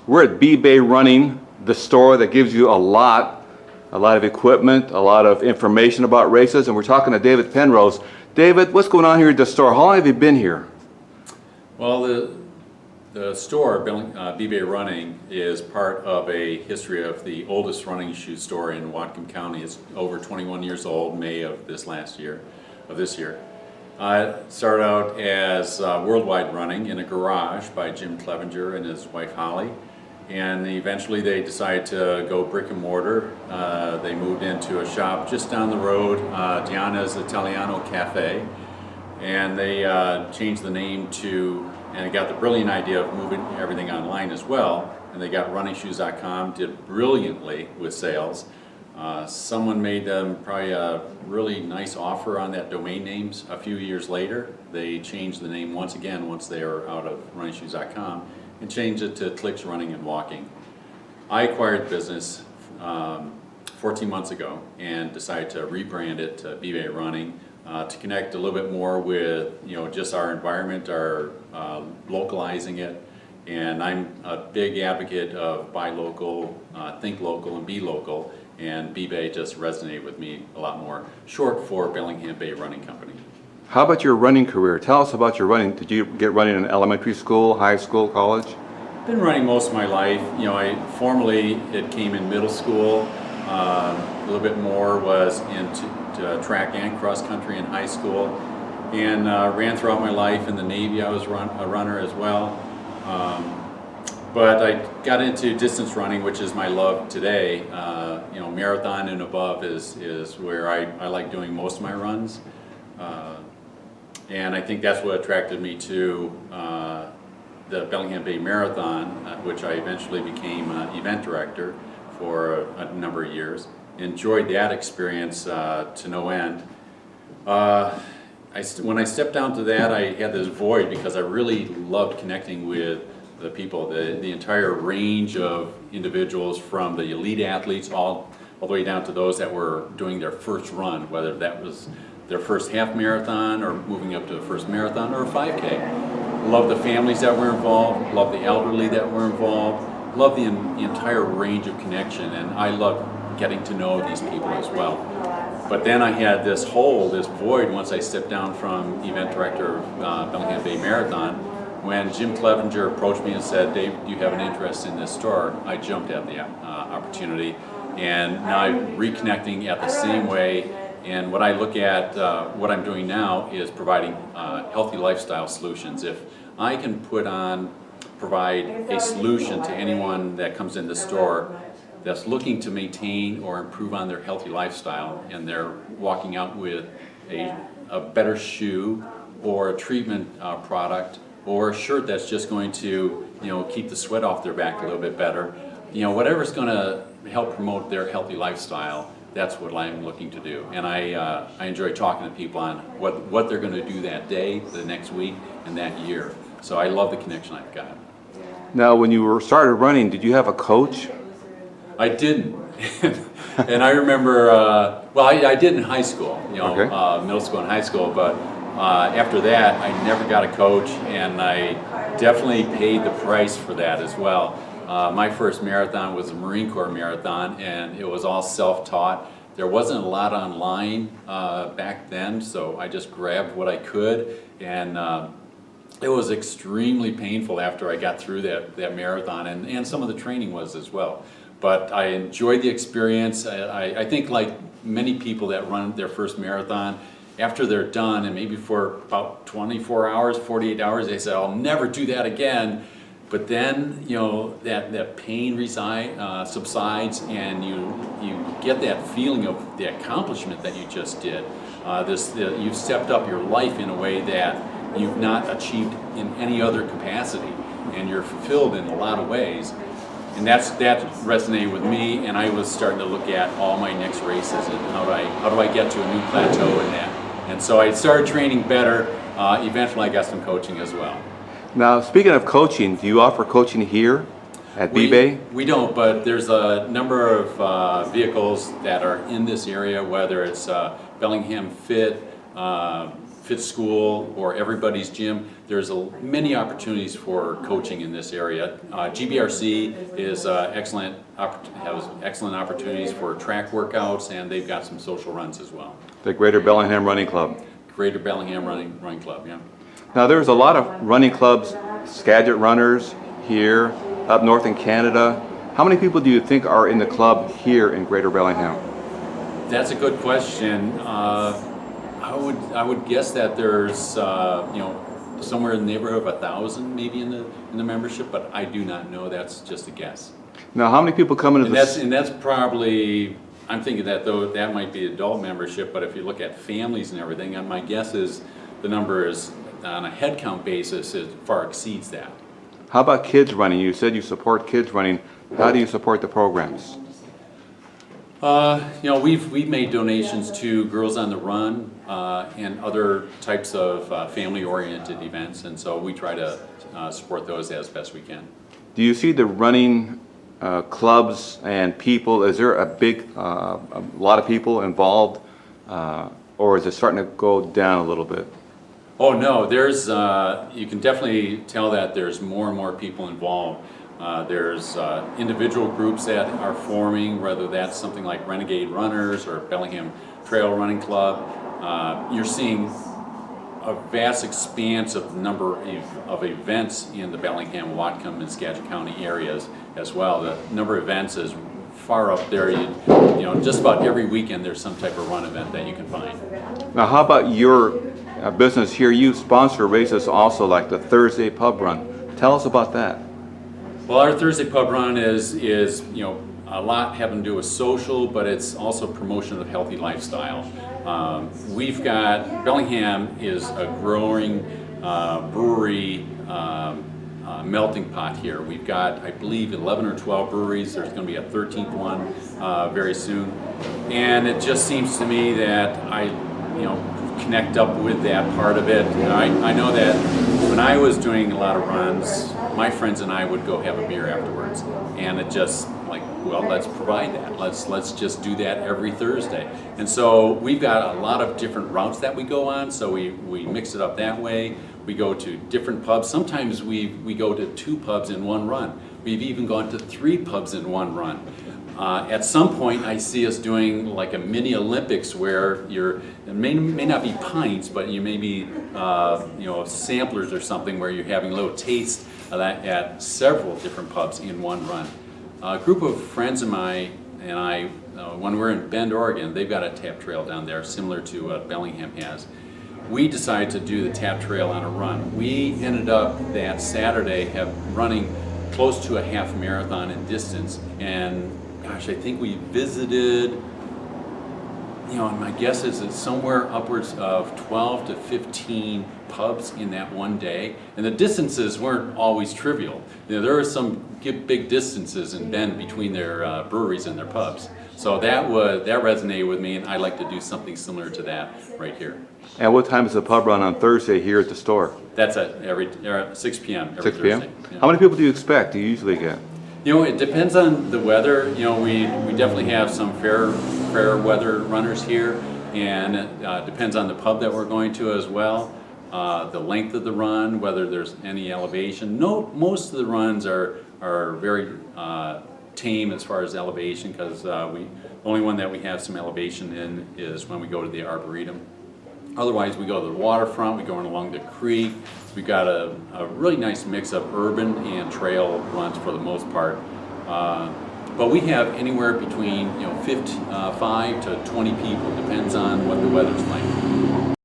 We're at B-Bay Running, the store that gives you a lot of equipment, a lot of information about races, and we're talking to David Penrose. David, what's going on here at the store? How long have you been here? Well, the store, B-Bay Running, is part of a history of the oldest running shoe store in Whatcom County. It's over 21 years old, May of this year. It started out as Worldwide Running in a garage by Jim Clevenger and his wife Holly. And eventually they decided to go brick and mortar. They moved into a shop just down the road, Diana's Italiano Cafe. And they changed the name to, and they got the brilliant idea of moving everything online as well. And they got runningshoes.com, did brilliantly with sales. Someone made them probably a really nice offer on that domain names a few years later. They changed the name once again once they were out of runningshoes.com and changed it to Clicks Running and Walking. I acquired the business 14 months ago and decided to rebrand it to B-Bay Running to connect a little bit more with just our environment, our localizing it. And I'm a big advocate of buy local, think local, and be local. And B-Bay just resonated with me a lot more. Short for Bellingham Bay Running Company. How about your running career? Tell us about your running. Did you get running in elementary school, high school, college? Been running most of my life. Formally it came in middle school. A little bit more was into track and cross country in high school, and ran throughout my life. In the Navy, I was a runner as well. But I got into distance running, which is my love today. Marathon and above is where I like doing most of my runs. And I think that's what attracted me to the Bellingham Bay Marathon, which I eventually became event director for a number of years. Enjoyed that experience to no end. When I stepped down to that, I had this void because I really loved connecting with the people, the entire range of individuals, from the elite athletes all the way down to those that were doing their first run, whether that was their first half marathon or moving up to the first marathon or a 5K. Love the families that were involved, love the elderly that were involved, love the entire range of connection, and I love getting to know these people as well. But then I had this void once I stepped down from event director of Bellingham Bay Marathon. When Jim Clevenger approached me and said, "Dave, do you have an interest in this store?" I jumped at the opportunity, and now I'm reconnecting at the same way. And what I look at, what I'm doing now is providing healthy lifestyle solutions. If I can provide a solution to anyone that comes in the store that's looking to maintain or improve on their healthy lifestyle, and they're walking out with a better shoe or a treatment product, or a shirt that's just going to keep the sweat off their back a little bit better, whatever's going to help promote their healthy lifestyle, that's what I'm looking to do. And I enjoy talking to people on what they're going to do that day, the next week, and that year. So I love the connection I've got. Now, when you started running, did you have a coach? I didn't. And I remember, I did in high school, Okay. Middle school and high school, but after that, I never got a coach, and I definitely paid the price for that as well. My first marathon was a Marine Corps marathon, and it was all self-taught. There wasn't a lot online back then, so I just grabbed what I could, and it was extremely painful after I got through that marathon, and some of the training was as well. But I enjoyed the experience. I think, like many people that run their first marathon, after they're done, and maybe for about 24 hours, 48 hours, they say, "I'll never do that again." But then, that pain subsides, and you get that feeling of the accomplishment that you just did. You've stepped up your life in a way that you've not achieved in any other capacity, and you're fulfilled in a lot of ways. And that resonated with me, and I was starting to look at all my next races and how do I get to a new plateau in that. And so I started training better. Eventually I got some coaching as well. Now, speaking of coaching, do you offer coaching here at B-Bay? We don't, but there's a number of vehicles that are in this area, whether it's Bellingham Fit, Fit School or Everybody's Gym. There's many opportunities for coaching in this area. GBRC is has excellent opportunities for track workouts, and they've got some social runs as well. The Greater Bellingham Running Club. Greater Bellingham Running Club, yeah. Now there's a lot of running clubs, Skagit runners here, up north in Canada. How many people do you think are in the club here in Greater Bellingham? That's a good question. I would guess that there's somewhere in the neighborhood of 1,000 maybe in the membership, but I do not know. That's just a guess. Now how many people come into this? And that's probably, I'm thinking that though that might be adult membership, but if you look at families and everything, my guess is the number is on a head count basis it far exceeds that. How about kids running? You said you support kids running. How do you support the programs? We've made donations to Girls on the Run and other types of family-oriented events, and so we try to support those as best we can. Do you see the running clubs and people? Is there a lot of people involved, or is it starting to go down a little bit? Oh no, there's you can definitely tell that there's more and more people involved. There's individual groups that are forming, whether that's something like Renegade Runners or Bellingham Trail Running Club. You're seeing a vast expanse of number of events in the Bellingham, Whatcom, and Skagit County areas as well. The number of events is far up there. Just about every weekend there's some type of run event that you can find. Now how about your business here? You sponsor races also, like the Thursday pub run. Tell us about that. Well, our Thursday pub run is a lot having to do with social, but it's also promotion of healthy lifestyle. We've got, Bellingham is a growing brewery melting pot here. We've got, I believe, 11 or 12 breweries. There's going to be a 13th one very soon, and it just seems to me that I connect up with that part of it. I know that when I was doing a lot of runs, my friends and I would go have a beer afterwards, and it just like, well, let's provide that. Let's just do that every Thursday. And so we've got a lot of different routes that we go on, so we mix it up that way. We go to different pubs. Sometimes we go to 2 pubs in one run. We've even gone to 3 pubs in one run. At some point, I see us doing like a mini Olympics where it may not be pints, but you may be samplers or something where you're having a little taste of that at several different pubs in one run. A group of friends of mine and I, when we're in Bend, Oregon, they've got a tap trail down there similar to what Bellingham has. We decided to do the tap trail on a run. We ended up that Saturday running close to a half marathon in distance, and gosh, I think we visited, and my guess is it's somewhere upwards of 12 to 15 pubs in that one day. And the distances weren't always trivial. There are some big distances in Bend between their breweries and their pubs. So that resonated with me, and I'd like to do something similar to that right here. And what time is the pub run on Thursday here at the store? That's at 6 p.m. every 6 p.m.? Thursday. Yeah. How many people do you expect, do you usually get? It depends on the weather. We definitely have some fair weather runners here, and it depends on the pub that we're going to as well. The length of the run, whether there's any elevation. Most of the runs are very tame as far as elevation, because the only one that we have some elevation in is when we go to the Arboretum. Otherwise, we go to the waterfront, we go along the creek. We've got a really nice mix of urban and trail runs for the most part. But we have anywhere between 5 to 20 people, depends on what the weather's like.